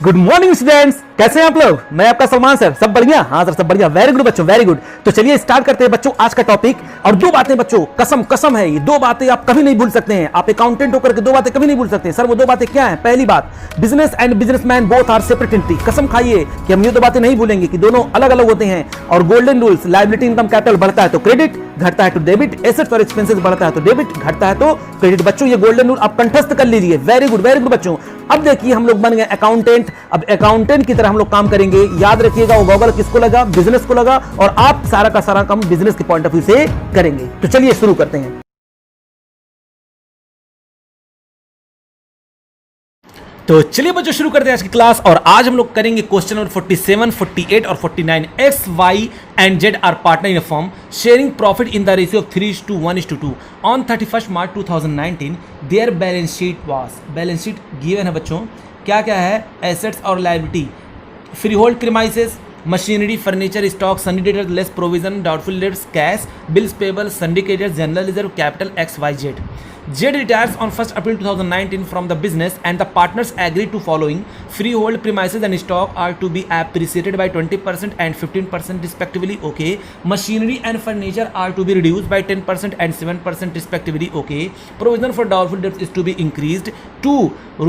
Good morning students, कैसे हैं आप लोग। मैं आपका सलमान सर। सब बढ़िया? हाँ सर, सब बढ़िया। वेरी गुड बच्चों, वेरी गुड। तो चलिए स्टार्ट करते हैं बच्चों आज का टॉपिक। और दो बातें बच्चों, कसम कसम है, ये दो बातें आप कभी नहीं भूल सकते हैं। आप अकाउंटेंट होकर के दो बातें कभी नहीं भूल सकते हैं। सर वो दो बातें क्या हैं? पहली बात, business and businessman both are separate entity. कसम खाइए कि हम ये दो बातें नहीं भूलेंगे कि दोनों अलग अलग होते हैं। और golden rules, liability income capital बढ़ता है तो क्रेडिट, घटता है तो डेबिट, एसेट्स और एक्सपेंसेस बढ़ता है तो डेबिट, घटता है तो क्रेडिट। बच्चों ये गोल्डन रूल आप कंठस्थ कर लीजिए। वेरी गुड बच्चों। अब देखिए हम लोग बन गए अकाउंटेंट। अब अकाउंटेंट की तरह हम लोग काम करेंगे। याद रखिएगा वो गॉगल किसको लगा? बिजनेस को लगा। और आप सारा का सारा काम बिजनेस के पॉइंट ऑफ व्यू से करेंगे। तो चलिए शुरू करते हैं। तो चलिए बच्चों शुरू करते हैं आज की क्लास। और आज हम लोग करेंगे क्वेश्चन नंबर 47, 48 और 49। X, Y and Z are partner in a firm sharing profit in the ratio of 3:1:2 on 31 March 2019। Their balance sheet was, balance sheet given है बच्चों। क्या क्या है? एसेट्स और liability, free hold premises, machinery, furniture, stock, sundry debtors, less provision, doubtful debts, cash, bills payable, सिंडिकेटर्स, general reserve, capital, X Y Z. Z retires on 1st April 2019 from the business and the partners agree to following: freehold premises and stock are to be appreciated by 20% and 15% respectively. Okay. Machinery and furniture are to be reduced by 10% and 7% respectively. Okay. Provision for doubtful debts is to be increased to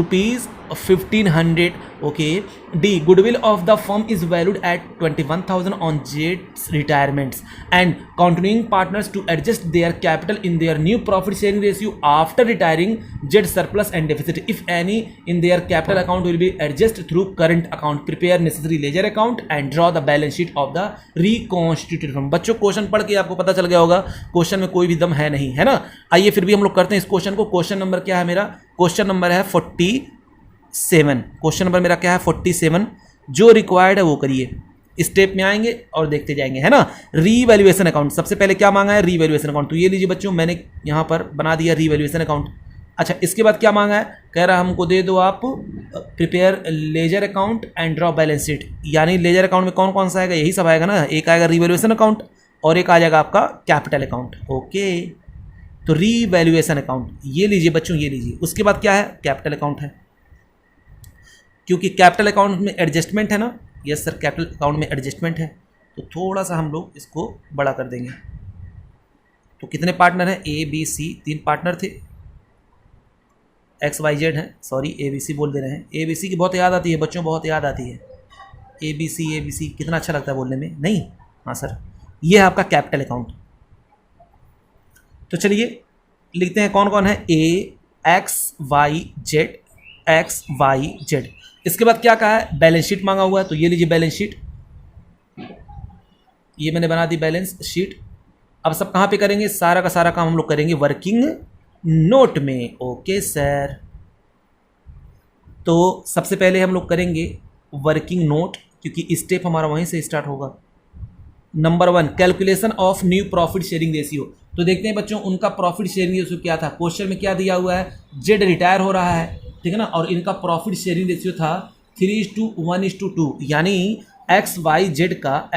rupees 1500. Okay. D. Goodwill of the firm is valued at 21,000 on Z's retirements and continuing partners to adjust their capital in their new profit sharing ratio after retiring Z surplus and deficit, if any, in their capital account will be adjusted through current account. Prepare necessary ledger account and draw the balance sheet of the reconstituted firm. बच्चों question पढ़ के आपको पता चल गया होगा question में कोई भी दम है नहीं, है ना। आइए फिर भी हम लोग करते हैं इस क्वेश्चन को। क्वेश्चन नंबर क्या है मेरा? क्वेश्चन नंबर है 47। क्वेश्चन नंबर मेरा क्या है? 47। जो रिक्वायर्ड है वो करिए। स्टेप में आएंगे और देखते जाएंगे, है ना। रीवैल्यूएशन अकाउंट सबसे पहले क्या मांगा है? Revaluation account. तो ये लीजिए बच्चों, मैंने यहाँ पर बना दिया रीवैल्यूएशन अकाउंट। अच्छा, इसके बाद क्या मांगा है? कह रहा हमको दे दो आप prepare ledger account and draw balance sheet. यानी लेजर अकाउंट में कौन कौन सा आएगा? यही सब आएगा ना। एक आएगा रीवैल्यूएशन अकाउंट और एक आ जाएगा आपका कैपिटल अकाउंट। ओके, तो रीवैल्यूएशन अकाउंट ये लीजिए बच्चों, ये लीजिए। उसके बाद क्या है? कैपिटल अकाउंट है, क्योंकि कैपिटल अकाउंट में एडजस्टमेंट है ना। यस सर, कैपिटल अकाउंट में एडजस्टमेंट है, तो थोड़ा सा हम लोग इसको बड़ा कर देंगे। तो कितने पार्टनर हैं? ए बी सी, 3 पार्टनर थे। एक्स वाई जेड हैं, सॉरी ए बी सी बोल दे रहे हैं। ए बी सी की बहुत याद आती है बच्चों, बहुत याद आती है। ए बी सी कितना अच्छा लगता है बोलने में, नहीं? हाँ सर, ये है आपका कैपिटल अकाउंट। तो चलिए लिखते हैं कौन कौन है। A X Y Z, X Y Z. इसके बाद क्या कहा है? बैलेंस शीट मांगा हुआ है, तो ये लीजिए बैलेंस शीट। ये मैंने बना दी बैलेंस शीट। अब सब कहाँ पे करेंगे? सारा का सारा काम हम लोग करेंगे वर्किंग नोट में। ओके सर, तो सबसे पहले हम लोग करेंगे वर्किंग नोट, क्योंकि स्टेप हमारा वहीं से स्टार्ट होगा। Number 1, calculation of new profit sharing ratio. तो देखते हैं बच्चों उनका प्रॉफिट शेयरिंग रेशियो क्या था। क्वेश्चन में क्या दिया हुआ है? जेड रिटायर हो रहा है, ठीक है ना। और इनका प्रॉफिट शेयरिंग रेशियो था 3:1:2। यानी एक्स वाई जेड का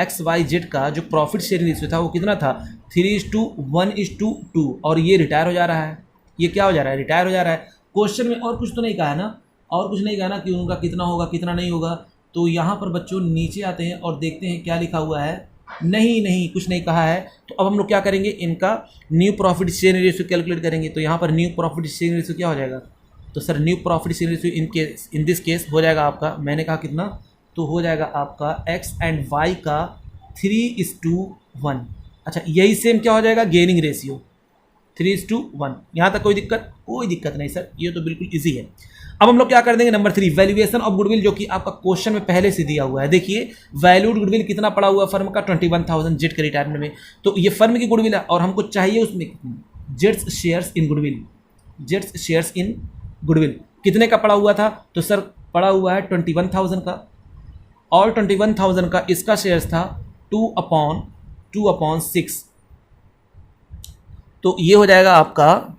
जो प्रॉफिट शेयरिंग रेशियो था वो कितना था? 3:1:2। और ये रिटायर हो जा रहा है। ये क्या हो जा रहा है? रिटायर हो जा रहा है। क्वेश्चन में और कुछ तो नहीं कहा है ना, और कुछ नहीं कहा ना कि उनका कितना होगा कितना नहीं होगा। तो यहाँ पर बच्चों नीचे आते हैं और देखते हैं क्या लिखा हुआ है। नहीं, कुछ नहीं कहा है। तो अब हम लोग क्या करेंगे? इनका new profit sharing ratio calculate करेंगे। तो यहाँ पर न्यू प्रॉफिट शेयरिंग रेशियो क्या हो जाएगा? तो sir new profit sharing ratio in this case हो जाएगा आपका, मैंने कहा कितना, तो हो जाएगा आपका एक्स एंड वाई का 3:1। अच्छा, यही सेम क्या हो जाएगा? Gaining ratio 3:1। यहाँ तक कोई दिक्कत नहीं सर, ये तो बिल्कुल ईजी है। अब हम लोग क्या कर देंगे? नंबर 3, वैल्यूएशन ऑफ गुडविल, जो कि आपका क्वेश्चन में पहले से दिया हुआ है। देखिए वैल्यूड गुडविल कितना पड़ा हुआ फर्म का? 21,000 जेड के रिटायरमेंट में। तो ये फर्म की गुडविल है और हमको चाहिए उसमें Jades shares in goodwill. Jades shares in goodwill कितने का पड़ा हुआ था? तो सर पड़ा हुआ है 21,000 का, और 21,000 का इसका शेयर्स था 2/6। तो ये हो जाएगा आपका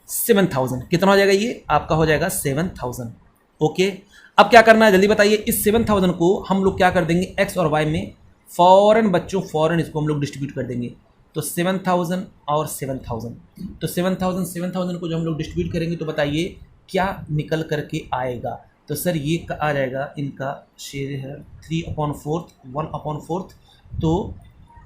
7,000। कितना हो जाएगा? ये आपका हो जाएगा 7,000। ओके, अब क्या करना है जल्दी बताइए। इस 7,000 को हम लोग क्या कर देंगे? एक्स और वाई में फॉरन बच्चों, फॉरन इसको हम लोग डिस्ट्रीब्यूट कर देंगे। तो 7,000 और 7,000, तो 7,000 को जब हम लोग डिस्ट्रीब्यूट करेंगे तो बताइए क्या निकल करके आएगा? तो सर ये आ जाएगा, इनका शेयर है 3/4, 1/4, तो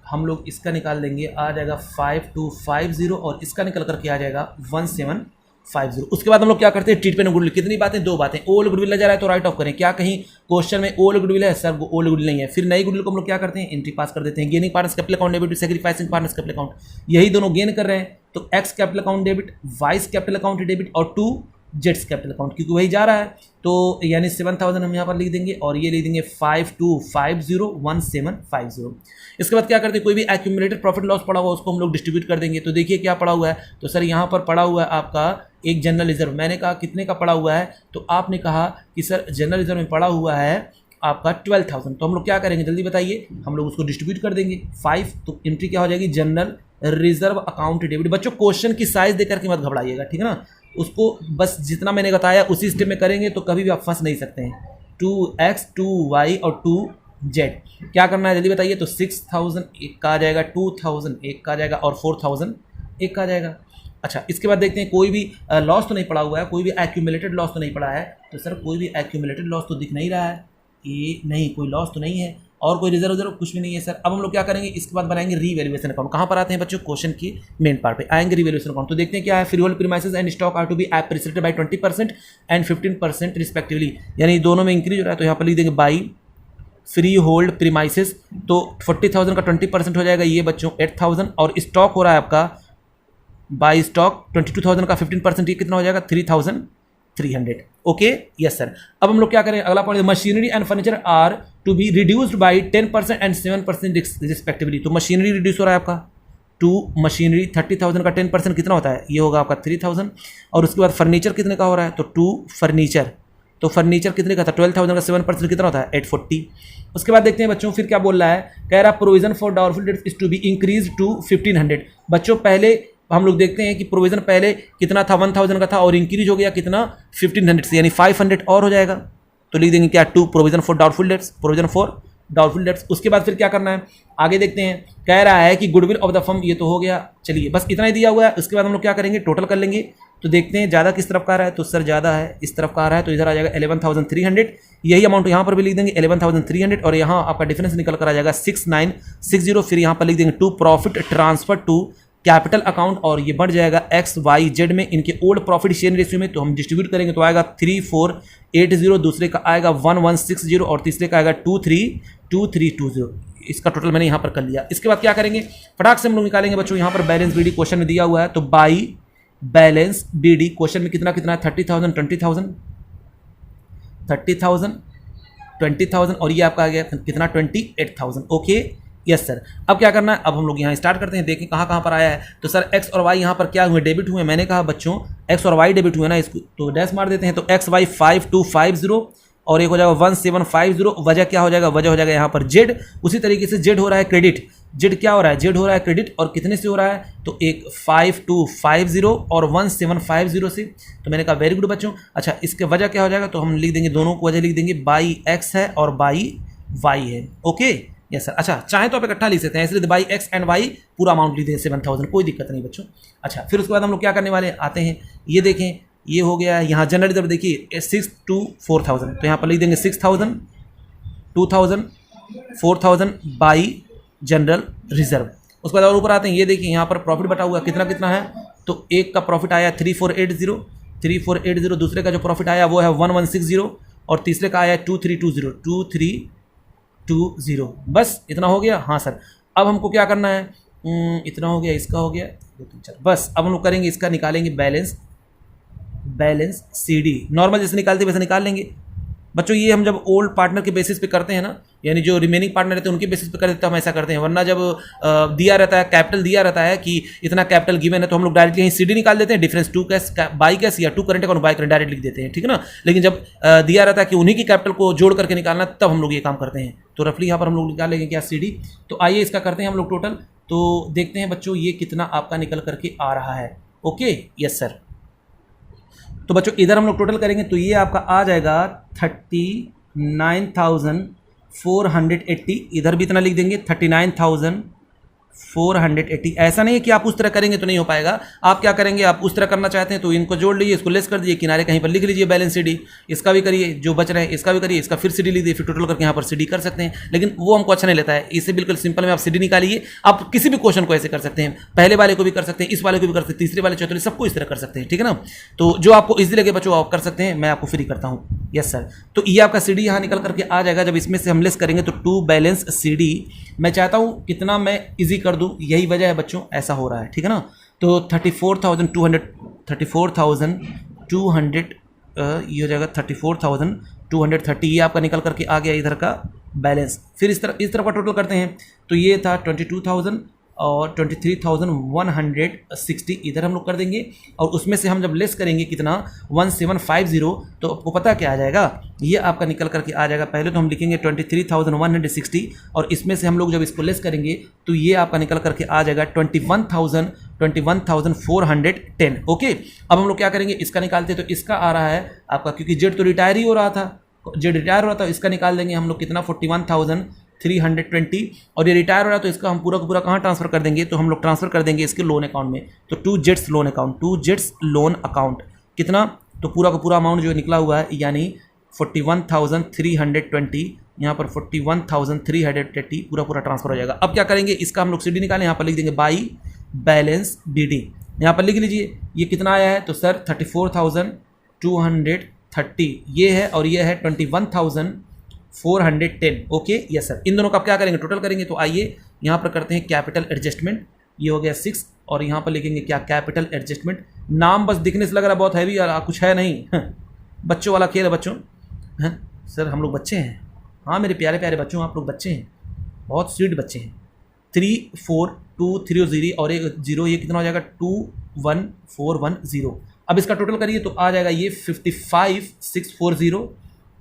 हम लोग इसका निकाल देंगे, आ जाएगा 5250 और इसका निकल करके आ जाएगा 1750। उसके बाद हम लोग क्या करते हैं, ट्रीटमेंट गुडविल। कितनी बातें, दो बातें। ओल्ड गुडविल ले जा रहा है तो राइट ऑफ करें। क्या कहीं क्वेश्चन में ओल्ड गुडविल है? सर ओल्ड गुडविल नहीं है। फिर नई गुडविल को हम लोग क्या करते हैं, एंट्री पास कर देते हैं। Gaining partners capital account debit, sacrificing partners capital account, यही दोनों गेन कर रहे हैं तो x capital account debit, vice capital account debit और 2 जेट्स कैपिटल अकाउंट, क्योंकि वही जा रहा है तो यानी 7000 हम यहाँ पर लिख देंगे और ये लिख देंगे 52501750। इसके बाद क्या करते हैं, कोई भी एक्यूमुलेटेड प्रॉफिट लॉस पड़ा हुआ उसको हम लोग डिस्ट्रीब्यूट कर देंगे। तो देखिए क्या पड़ा हुआ है, तो सर यहाँ पर पड़ा हुआ है आपका एक जनरल रिजर्व। मैंने कहा कितने का पड़ा हुआ है, तो आपने कहा कि सर जनरल रिजर्व में पड़ा हुआ है आपका 12000। तो हम लोग क्या करेंगे, जल्दी बताइए, हम लोग उसको डिस्ट्रीब्यूट कर देंगे 5, तो एंट्री क्या हो जाएगी, जनरल रिजर्व अकाउंट डेबिट। बच्चों क्वेश्चन की साइज देकर के मत घबराइएगा, ठीक है ना, उसको बस जितना मैंने बताया उसी स्टेप में करेंगे तो कभी भी आप फंस नहीं सकते हैं। 2x 2y और 2z क्या करना है जल्दी बताइए। तो 6000 एक का आ जाएगा, 2000 एक का आ जाएगा और 4000 एक का आ जाएगा। अच्छा, इसके बाद देखते हैं कोई भी लॉस तो नहीं पड़ा हुआ है, कोई भी एक्यूमुलेटेड लॉस तो नहीं पड़ा है। तो सर कोई भी एक्यूमुलेटेड लॉस तो दिख नहीं रहा है, ये नहीं, कोई लॉस तो नहीं है और कोई रिजर्व कुछ भी नहीं है सर। अब हम लोग क्या करेंगे, इसके बाद बनाएंगे रीवैल्यूएशन अकाउंट। कहाँ पर आते हैं बच्चों, क्वेश्चन की मेन पार्ट पे आएंगे रीवैल्यूएशन अकाउंट। तो देखते हैं क्या है, freehold premises and stock are to be appreciated by 20% and 15% respectively, यानी दोनों में इंक्रीज हो रहा है। तो यहाँ पर लिख देंगे बाई फ्री होल्ड प्रीमाइसेस, तो 40,000 का 20% हो जाएगा ये बच्चों 8000, और स्टॉक हो रहा है आपका बाई स्टॉक 22,000 का 15%, ये कितना हो जाएगा 3300। Okay yes sir. अब हम लोग क्या करें, अगला point, machinery and furniture are to be reduced by 10% and 7% respectively. तो मशीनरी रिड्यूस हो रहा है आपका, टू मशीनरी 30,000 का 10% कितना होता है, ये होगा आपका 3000, और उसके बाद फर्नीचर कितने का हो रहा है, तो 2 फर्नीचर, तो फर्नीचर कितने का था 12,000 का 7% कितना होता है 840। उसके बाद देखते हैं बच्चों फिर क्या बोल रहा है, कह रहा provision for doubtful debts is to be increase to 1500। बच्चों पहले हम लोग देखते हैं कि प्रोविजन पहले कितना था 1000 का था और इंक्रीज हो गया कितना 1500 से, यानी 500 और हो जाएगा। तो लिख देंगे क्या, 2 provision for doubtful dates, provision for doubtful dates. उसके बाद फिर क्या करना है, आगे देखते हैं, कह रहा है कि गुडविल ऑफ द फर्म, ये तो हो गया, चलिए बस इतना ही दिया हुआ है। उसके बाद हम लोग क्या करेंगे, टोटल कर लेंगे। तो देखते हैं ज़्यादा किस तरफ का आ रहा है, तो सर ज़्यादा है इस तरफ का आ रहा है, तो इधर आ जाएगा 11,300। यही अमाउंट यहाँ पर भी लिख देंगे 11,300, और यहाँ आपका डिफरेंस निकल कर आ जाएगा 6960। फिर यहाँ पर लिख देंगे to profit transfer to capital account, और ये बढ़ जाएगा XYZ में इनके ओल्ड प्रॉफिट शेयर रेशियो में। तो हम डिस्ट्रीब्यूट करेंगे तो आएगा 3480, दूसरे का आएगा 1160 और तीसरे का आएगा 2320। इसका टोटल मैंने यहाँ पर कर लिया। इसके बाद क्या करेंगे, फटाक से हम लोग निकालेंगे बच्चों, यहाँ पर बैलेंस BD क्वेश्चन में दिया हुआ है, तो बाई बैलेंस BD क्वेश्चन में कितना कितना है 30,000 20,000 और ये आपका आ गया कितना 28,000। Okay yes sir. अब क्या करना है, अब हम लोग यहाँ स्टार्ट करते हैं, देखें कहाँ कहाँ पर आया है। तो सर एक्स और वाई यहाँ पर क्या हुए, डेबिट हुए। मैंने कहा बच्चों एक्स और वाई डेबिट हुए ना, इसको तो डैश मार देते हैं। तो XY 5250 और एक हो जाएगा 1750। वजह क्या हो जाएगा, वजह हो जाएगा यहाँ पर जेड। उसी तरीके से जेड हो रहा है क्रेडिट, जेड क्या हो रहा है, जेड हो रहा है क्रेडिट, और कितने से हो रहा है, तो एक 5250 और 1750 से। तो मैंने कहा वेरी गुड बच्चों। अच्छा, इसके वजह क्या हो जाएगा, तो हम लिख देंगे दोनों को वजह लिख देंगे, बाई एक्स है और बाई वाई है। Okay yes sir. अच्छा, चाहे तो आप इकट्ठा लिख सकते हैं, इसलिए बाई एक्स एंड वाई पूरा अमाउंट लिख दें 7000, कोई दिक्कत नहीं बच्चों। अच्छा, फिर उसके बाद हम लोग क्या करने वाले आते हैं, ये देखें ये हो गया है यहाँ जनरल रिजर्व, देखिए 6 to 4000, तो यहाँ पर लिख देंगे 6000 2000 4000 बाई जनरल रिजर्व। उसके बाद और ऊपर आते हैं, ये देखिए यहाँ पर प्रॉफिट बटा हुआ कितना कितना है, तो एक का प्रॉफिट आया 3480, दूसरे का जो प्रॉफिट आया वो है 1160 और तीसरे का आया 2320। बस इतना हो गया। हाँ सर, अब हमको क्या करना है, इतना हो गया, इसका हो गया, बस अब हम लोग करेंगे इसका, निकालेंगे बैलेंस CD, नॉर्मल जैसे निकालते वैसे निकाल लेंगे बच्चों। ये हम जब ओल्ड पार्टनर के बेसिस पे करते हैं ना, यानी जो रिमेनिंग पार्टनर रहते हैं उनके बेसिस पे कर देते हैं, हम ऐसा करते हैं। वरना जब दिया रहता है कैपिटल, दिया रहता है कि इतना कैपिटल गिवन है, तो हम लोग डायरेक्टली यहीं CD निकाल देते हैं, डिफरेंस 2 कैश बाई कैश या 2 current account by current direct लिख देते हैं, ठीक है ना। लेकिन जब दिया रहता है कि उन्हीं की कैपिटल को जोड़ करके निकालना, तब हम लोग ये काम करते हैं। तो रफली यहाँ पर हम लोग निकाल लेंगे क्या CD। तो आइए इसका करते हैं हम लोग टोटल, तो देखते हैं बच्चों ये कितना आपका निकल करके आ रहा है। Okay yes sir. तो बच्चों इधर हम लोग टोटल करेंगे तो ये आपका आ जाएगा 39,480, इधर भी इतना लिख देंगे 39,480 480। ऐसा नहीं है कि आप उस तरह करेंगे तो नहीं हो पाएगा। आप क्या करेंगे, आप उस तरह करना चाहते हैं तो इनको जोड़ लीजिए, इसको लेस कर दीजिए, किनारे कहीं पर लिख लीजिए बैलेंस CD, इसका भी करिए, जो बच रहे हैं इसका भी करिए, इसका फिर CD लीजिए, फिर टोटल करके यहाँ पर CD कर सकते हैं। लेकिन वो हमको अच्छा नहीं लेता है, इससे बिल्कुल सिंपल में आप CD निकालिए। आप किसी भी क्वेश्चन को ऐसे कर सकते हैं, पहले वाले को भी कर सकते हैं, इस वाले को भी कर सकते हैं, तीसरे वाले चौथे सबको इस तरह कर सकते हैं, ठीक है ना। तो जो आपको इजी लगे बच्चों आप कर सकते हैं, मैं आपको फ्री करता हूँ। Yes sir. तो ये आपका CD यहाँ निकल करके आ जाएगा। जब इसमें से हम लेस करेंगे तो टू बैलेंस CD, मैं चाहता हूँ कितना मैं इजी कर दूँ, यही वजह है बच्चों ऐसा हो रहा है, ठीक है ना। तो 34,200 ये हो जाएगा 34,230, ये आपका निकल करके आ गया इधर का बैलेंस। फिर इस तरफ का टोटल करते हैं तो ये था 22,000 और 23,160 इधर हम लोग कर देंगे, और उसमें से हम जब लेस करेंगे कितना 1750, तो आपको पता क्या आ जाएगा, ये आपका निकल करके आ जाएगा। पहले तो हम लिखेंगे 23,160 और इसमें से हम लोग जब इसको लेस करेंगे तो ये आपका निकल करके आ जाएगा 21,410। ओके, अब हम लोग क्या करेंगे, इसका निकालते हैं तो इसका आ रहा है आपका, क्योंकि जेड तो रिटायर ही हो रहा था, जेड रिटायर हो रहा था, इसका निकाल देंगे हम लोग कितना 41,320, और ये रिटायर हो रहा है तो इसका हम पूरा का पूरा कहाँ ट्रांसफर कर देंगे, तो हम लोग ट्रांसफर कर देंगे इसके लोन अकाउंट में। तो टू जेट्स लोन अकाउंट कितना, तो पूरा का पूरा अमाउंट जो निकला हुआ है यानी 41,320, यहाँ पर 41,330 पूरा ट्रांसफर हो जाएगा। अब क्या करेंगे, इसका हम लोग CD निकालें, यहाँ पर लिख देंगे बाई बैलेंस BD, यहाँ पर लिख लीजिए ये कितना आया है, तो सर 34,230 ये है, और ये है 21,410। Okay yes sir. इन दोनों का आप क्या करेंगे, टोटल करेंगे। तो आइए यहाँ पर करते हैं कैपिटल एडजस्टमेंट, ये हो गया 6, और यहाँ पर लिखेंगे क्या, कैपिटल एडजस्टमेंट। नाम बस दिखने से लग रहा है बहुत हैवी, कुछ है नहीं, बच्चों वाला खेल है बच्चों। हैं सर, हम लोग बच्चे हैं, हाँ मेरे प्यारे प्यारे बच्चों, आप लोग बच्चे हैं, बहुत स्वीट बच्चे हैं। 34230 और एक 0, ये कितना हो जाएगा 21410। अब इसका टोटल करिए तो आ जाएगा ये 55,640,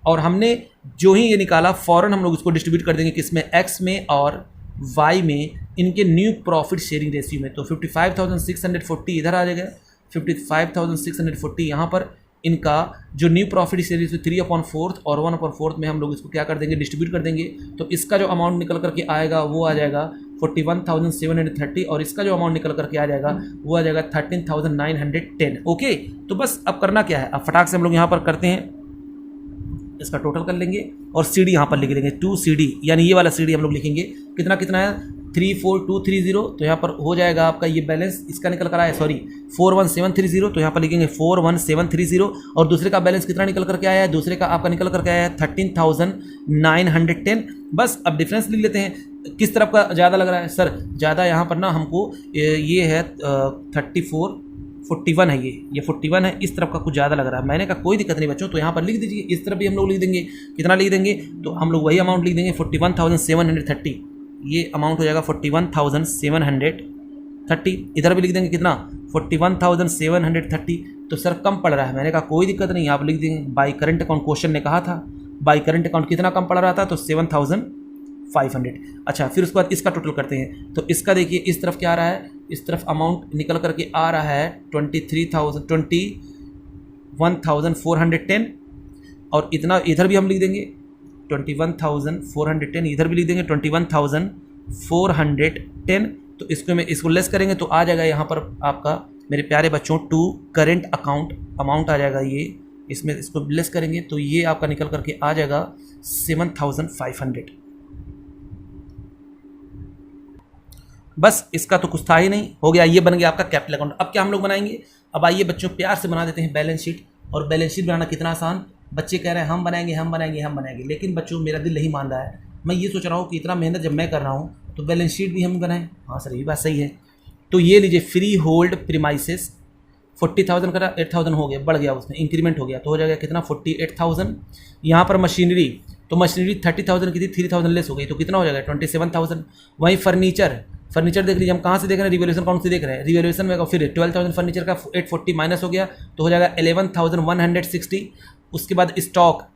और हमने जो ही ये निकाला फ़ौरन हम लोग इसको डिस्ट्रीब्यूट कर देंगे किसमें, X में और Y में, इनके न्यू प्रॉफिट शेयरिंग रेशियो में। तो 55,640 इधर आ जाएगा, 55,640 यहाँ पर इनका जो न्यू प्रॉफिट शेयरिंग 3/4 और 1/4 में हम लोग इसको क्या कर देंगे, डिस्ट्रीब्यूट कर देंगे। तो इसका जो अमाउंट निकल करके आएगा वो आ जाएगा 41,730, और इसका जो अमाउंट निकल करके आ जाएगा वो आ जाएगा 13,910। ओके, तो बस अब करना क्या है, अब फटाक से हम लोग यहाँ पर करते हैं, इसका टोटल कर लेंगे और CD यहाँ पर लिख देंगे 2CD, यानी ये वाला CD हम लोग लिखेंगे कितना कितना है 34230, तो यहाँ पर हो जाएगा आपका ये बैलेंस, इसका निकल कर आया 41730, तो यहाँ पर लिखेंगे 41730, और दूसरे का बैलेंस कितना निकल करके आया है, दूसरे का आपका निकल करके आया है 13,910। बस अब डिफरेंस लिख लेते हैं, किस तरफ का ज़्यादा लग रहा है सर, ज़्यादा यहाँ पर ना हमको ये है 41 है, ये 41 है, इस तरफ का कुछ ज़्यादा लग रहा है। मैंने कहा कोई दिक्कत नहीं बच्चों, तो यहाँ पर लिख दीजिए, इस तरफ भी हम लोग लिख देंगे, कितना लिख देंगे, तो हम लोग वही अमाउंट लिख देंगे 41,730, ये अमाउंट हो जाएगा 41,730। इधर भी लिख देंगे कितना 41,730। तो सर कम पड़ रहा है, मैंने कहा कोई दिक्कत नहीं, आप लिख देंगे बाई करंट अकाउंट, क्वेश्चन ने कहा था बाई करंट अकाउंट कितना कम पड़ रहा था, तो 7,500। अच्छा, फिर उसके बाद इसका टोटल करते हैं, तो इसका देखिए इस तरफ क्या आ रहा है, इस तरफ अमाउंट निकल करके आ रहा है 21,410, और इतना इधर भी हम लिख देंगे 21,410, इधर भी लिख देंगे 21,410। तो इसको लेस करेंगे तो आ जाएगा यहाँ पर आपका मेरे प्यारे बच्चों टू करेंट अकाउंट अमाउंट आ जाएगा ये, इसमें इसको लेस करेंगे तो ये आपका निकल करके आ जाएगा 7,500। बस इसका तो कुछ था ही नहीं, हो गया, ये बन गया आपका कैपिटल अकाउंट। अब क्या हम लोग बनाएंगे, अब आइए बच्चों प्यार से बना देते हैं बैलेंस शीट। और बैलेंस शीट बनाना कितना आसान, बच्चे कह रहे हैं हम बनाएंगे, लेकिन बच्चों मेरा दिल नहीं मान रहा है। मैं ये सोच रहा हूँ कि इतना मेहनत जब मैं कर रहा हूँ तो बैलेंस शीट भी हम बनाएं। हाँ सर ये बात सही है। तो ये लीजिए फ्री होल्ड प्रीमाइसेस 40,000 का 8,000 हो गया, बढ़ गया, उसमें इंक्रीमेंट हो गया, तो हो जाएगा कितना 48,000। यहाँ पर मशीनरी, तो मशीनरी 30,000 की थी, 3,000 लेस हो गई, तो कितना हो जाएगा 27,000। वहीं फर्नीचर देख लीजिए, हम कहाँ से देख रहे हैं, रिवैल्यूएशन अकाउंट से देख रहे हैं, रिवैल्यूएशन में फिर 12,000 फर्नीचर का 840 माइनस हो गया, तो हो जाएगा 11,160। उसके बाद स्टॉक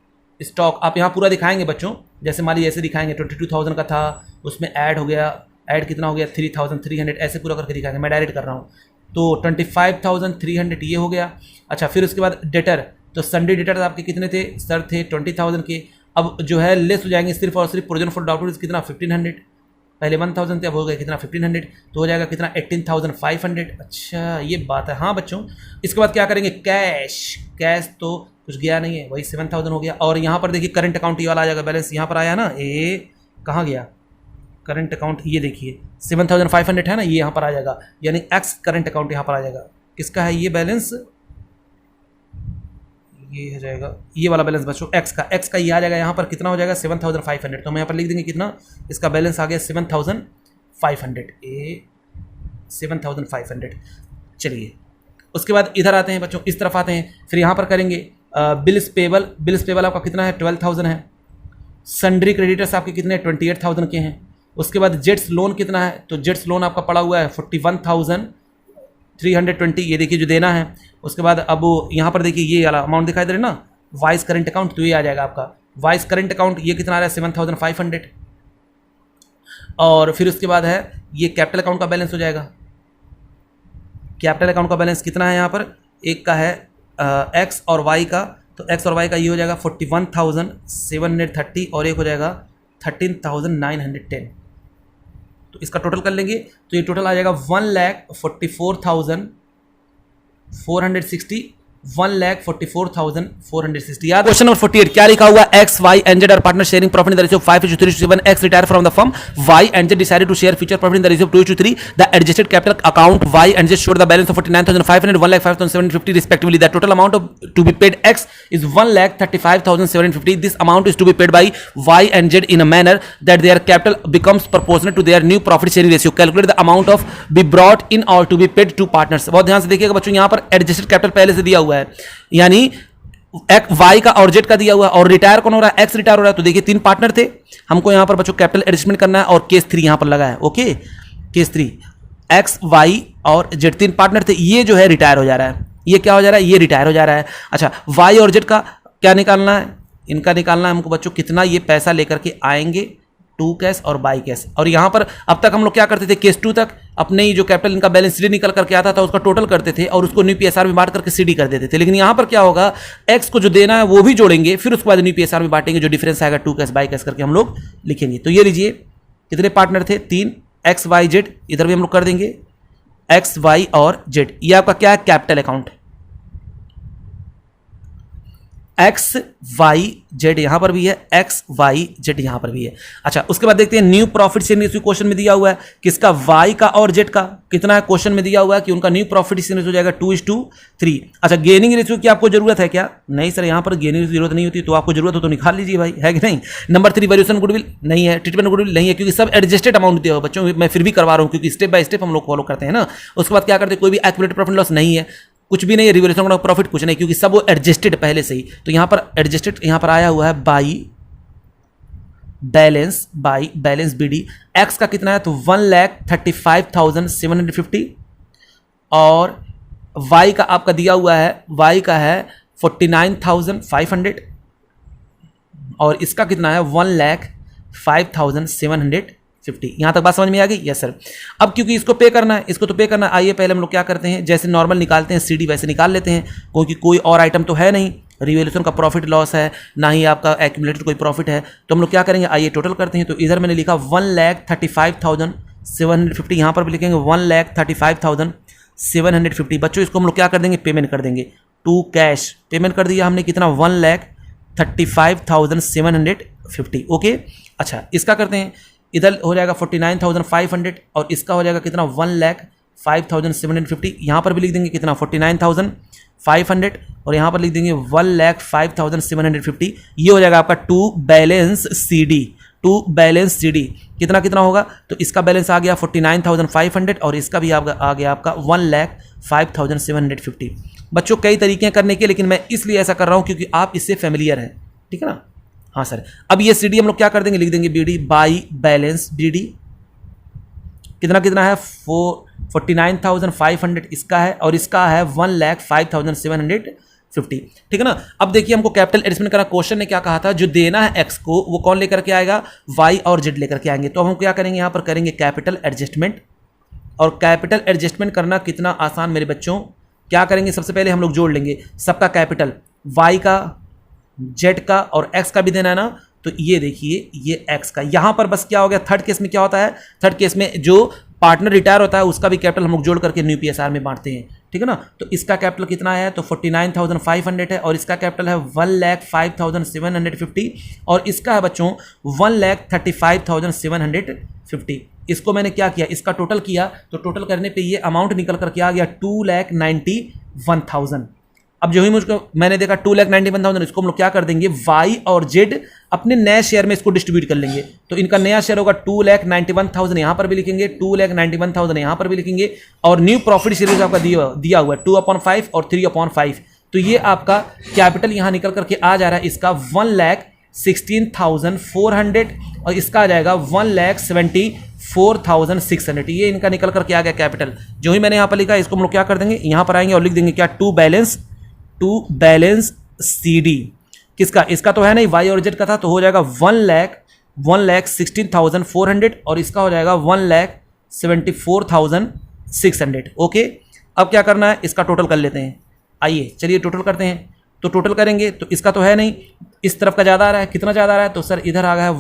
आप यहाँ पूरा दिखाएंगे बच्चों, जैसे मान लीजिए ऐसे दिखाएंगे 22,000 का था, उसमें ऐड हो गया, ऐड कितना हो गया 3,300, ऐसे पूरा करके दिखाएंगे, मैं डायरेक्ट कर रहा हूँ। तो 25,300 ये हो गया। अच्छा, फिर उसके बाद डेटर, तो संडे डेटर आपके कितने थे सर, थे 20,000 के। अब जो है लेस हो जाएंगे सिर्फ और सिर्फ प्रोविजन फॉर डॉक्यूमेंट्स कितना 1,500, पहले 1000 थे, अब हो गया कितना 1500, तो हो जाएगा कितना 18,500। अच्छा ये बात है हाँ बच्चों। इसके बाद क्या करेंगे, कैश, कैश तो कुछ गया नहीं है, वही 7000 हो गया। और यहाँ पर देखिए करंट अकाउंट ये वाला आ जाएगा, बैलेंस यहाँ पर आया ना, ये कहाँ गया करंट अकाउंट, ये देखिए 7500 है ना, ये यहाँ पर आ जाएगा, यानी एक्स करंट अकाउंट यहाँ पर आ जाएगा। किसका है ये बैलेंस, ये हो जाएगा ये वाला बैलेंस बच्चों एक्स का ये आ जाएगा यहाँ पर, कितना हो जाएगा 7500। तो हम यहाँ पर लिख देंगे कितना, इसका बैलेंस आ गया 7500, ए 7500। चलिए उसके बाद इधर आते हैं बच्चों, इस तरफ आते हैं, फिर यहाँ पर करेंगे बिल्स पेबल आपका कितना है 12000 है। सन्ड्री क्रेडिटर्स आपके कितने 28000 के हैं। उसके बाद जेट्स लोन कितना है, तो जेट्स लोन आपका पड़ा हुआ है 41,320, ये देखिए जो देना है। उसके बाद अब यहाँ पर देखिए ये वाला अमाउंट दिखाई दे रहा है ना, वाइस करंट अकाउंट, तो ये आ जाएगा आपका वाइस करंट अकाउंट, ये कितना आ रहा है 7500। और फिर उसके बाद है ये कैपिटल अकाउंट का बैलेंस हो जाएगा। कैपिटल अकाउंट का बैलेंस कितना है यहाँ पर, एक का है एक्स और वाई का, तो एक्स और वाई का ये हो जाएगा 41,730 और एक हो जाएगा 13,910। तो इसका टोटल कर लेंगे तो ये टोटल आ जाएगा 1,44,460, 1,44,460। याद क्वेश्चन नंबर 48 क्या लिखा हुआ, X Y and Z are partner sharing profit in the ratio 5:3:7, X retire from the firm, Y and Z decided to share future profit in the ratio 2:3। The adjusted capital account Y and Z showed the balance of 49,500, 1,05,750 respectively. The total amount to be paid x is 1,35,750. This amount is to be paid by y and z in a manner that their capital becomes proportionate to their new profit sharing ratio. Calculate the amount of be brought in or to be paid to partners. बहुत ध्यान से देखिएगा बच्चों, यहाँ पर adjusted capital पहले से दिया हुआ है, यानी वाई का और जेड का दिया हुआ है, और रिटायर कौन हो रहा है, एक्स रिटायर हो रहा है। तो देखिए 3 पार्टनर थे, हमको यहाँ पर बच्चों कैपिटल एडजस्टमेंट करना है, और केस 3 यहाँ पर लगा है। ओके, केस 3 एक्स वाई और जेड 3 पार्टनर थे, ये जो है रिटायर हो जा रहा है, ये क्या हो जा रहा है, ये रिटायर हो जा रहा है। अच्छा वाई और जेड का क्या निकालना है, इनका निकालना है हमको बच्चों, कितना ये पैसा लेकर के आएंगे, 2 कैश और बाई कैश। और यहाँ पर अब तक हम लोग क्या करते थे, केस 2 तक अपने ही जो कैपिटल इनका बैलेंस शीट निकल करके आता था उसका टोटल करते थे और उसको न्यू पीएसआर में बांट करके सीडी कर देते थे। लेकिन यहाँ पर क्या होगा, एक्स को जो देना है वो भी जोड़ेंगे, फिर उसके बाद न्यू पीएसआर में बांटेंगे, जो डिफरेंस आएगा 2 कैश बाई कैश करके हम लोग लिखेंगे। तो ये लीजिए कितने पार्टनर थे, 3, एक्स वाई जेड, इधर भी हम लोग कर देंगे एक्स वाई और जेड। ये आपका क्या है, capital account, X Y Z यहां पर भी है, एक्स वाई जेड यहां पर भी है। अच्छा उसके बाद देखते हैं new profit sharing ratio, question में दिया हुआ है किसका, वाई का और जेड का कितना है, क्वेश्चन में दिया हुआ है कि उनका न्यू प्रॉफिट शेयरिंग रेशियो हो जाएगा 2:3। अच्छा गेनिंग रेशियो की आपको जरूरत है क्या, नहीं सर यहां पर गेनिंग की जरूरत नहीं होती, तो आपको जरूरत हो तो निकाल लीजिए भाई, है कि नहीं। नंबर 3 वैल्यूएशन गुडविल नहीं है, ट्रीटमेंट गुडविल नहीं है, क्योंकि सब एडजस्टेड अमाउंट दिया हुआ बच्चों, मैं फिर भी करवा रहा हूं क्योंकि स्टेप बाय स्टेप हम लोग फॉलो करते हैं ना। उसके बाद क्या करते हैं, कोई भी एक्यूमुलेटेड प्रॉफिट लॉस नहीं है, कुछ भी नहीं है, रिवैल्यूएशन का प्रॉफिट कुछ नहीं, क्योंकि सब वो एडजस्टेड पहले से ही। तो यहां पर एडजस्टेड यहां पर आया हुआ है बाई बैलेंस बीडी। एक्स का कितना है, तो 1,35,750 और वाई का आपका दिया हुआ है, वाई का है 49,500 और इसका कितना है 1,05,750। यहां तक बात समझ में आ गई, यस सर। अब क्योंकि इसको पे करना है, इसको तो पे करना है, आइए पहले हम लोग क्या करते हैं, जैसे नॉर्मल निकालते हैं सीडी वैसे निकाल लेते हैं, क्योंकि कोई और आइटम तो है नहीं, रिवैल्यूएशन का प्रॉफिट लॉस है, ना ही आपका एक्यूमुलेटेड कोई प्रॉफिट है। तो हम लोग क्या करेंगे, आइए टोटल करते हैं। तो इधर मैंने लिखा 1,35,750, यहाँ पर भी लिखेंगे 1,35,750। बच्चों इसको हम लोग क्या कर देंगे, पेमेंट कर देंगे, 2 कैश पेमेंट कर दिया हमने, कितना 1,35,750। ओके अच्छा इसका करते हैं, इधर हो जाएगा 49,500 और इसका हो जाएगा कितना 1,05,750। यहाँ पर भी लिख देंगे कितना 49,500 और यहाँ पर लिख देंगे 1,05,750। ये हो जाएगा आपका टू बैलेंस सीडी। कितना कितना होगा, तो इसका बैलेंस आ गया 49,500 और इसका भी आ गया आपका 1,05,750। बच्चों कई तरीके करने के, लेकिन मैं इसलिए ऐसा कर रहा हूँ क्योंकि आप इससे फेमिलियर हैं, ठीक है ना। हाँ सर, अब ये सीडी हम लोग क्या कर देंगे, लिख देंगे बीडी बाई बैलेंस बीडी, कितना कितना है 49,500 इसका है और इसका है 1,05,750, ठीक है ना। अब देखिए हमको कैपिटल एडजस्टमेंट करना, क्वेश्चन ने क्या कहा था, जो देना है एक्स को वो कौन लेकर के आएगा, वाई और जेड लेकर के आएंगे। तो हम क्या करेंगे, यहाँ पर करेंगे कैपिटल एडजस्टमेंट। और कैपिटल एडजस्टमेंट करना कितना आसान मेरे बच्चों, क्या करेंगे, सबसे पहले हम लोग जोड़ लेंगे सबका कैपिटल, वाई का जेड का और एक्स का भी देना है ना, तो ये देखिए ये एक्स का। यहां पर बस क्या हो गया, थर्ड केस में क्या होता है, थर्ड केस में जो पार्टनर रिटायर होता है उसका भी कैपिटल हम लोग जोड़ करके न्यू पीएसआर में बांटते हैं, ठीक है ना। तो इसका कैपिटल कितना है, तो 49,500 है, और इसका कैपिटल है 1,05,750, और इसका है बच्चों 1,35,750। इसको मैंने क्या किया, इसका टोटल किया, तो टोटल करने पे ये अमाउंट निकल करके आ गया 2,91,000। अब जो ही मुझको मैंने देखा 2,91,000, इसको हम लोग क्या कर देंगे, वाई और जेड अपने नए शेयर में इसको डिस्ट्रीब्यूट कर लेंगे। तो इनका नया शेयर होगा 2,91,000, यहां पर भी लिखेंगे 2,91,000, यहां पर भी लिखेंगे, और न्यू प्रॉफिट शेयर आपका दिया हुआ है 2/5 और 3/5। तो ये आपका कैपिटल यहां निकल करके आ जा रहा है इसका 1,16,400, और इसका आ जाएगा 1,74,600। ये इनका निकल करके आ गया कैपिटल। जो ही मैंने यहां पर लिखा है इसको हम लोग क्या कर देंगे, यहां पर आएंगे और लिख देंगे क्या, टू बैलेंस CD किसका, इसका तो है नहीं, वाई और जेड का था, तो हो जाएगा 1,16,400, और इसका हो जाएगा 1,74,600। ओके, अब क्या करना है, इसका टोटल कर लेते हैं। आइए चलिए टोटल करते हैं। तो टोटल करेंगे तो इसका तो है नहीं, इस तरफ का ज़्यादा आ रहा है, कितना ज़्यादा आ रहा है, तो सर इधर आ गया है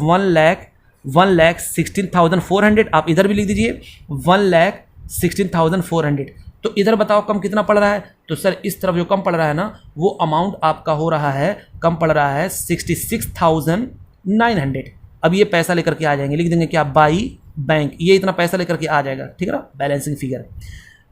1,16,400। आप इधर भी लिख दीजिए 1,16,400। तो इधर बताओ कम कितना पड़ रहा है, तो सर इस तरफ जो कम पड़ रहा है ना, वो अमाउंट आपका हो रहा है, कम पड़ रहा है 66,900। अब ये पैसा लेकर के आ जाएंगे, लिख देंगे क्या, बाई बैंक, ये इतना पैसा लेकर के आ जाएगा, ठीक है ना, बैलेंसिंग फिगर।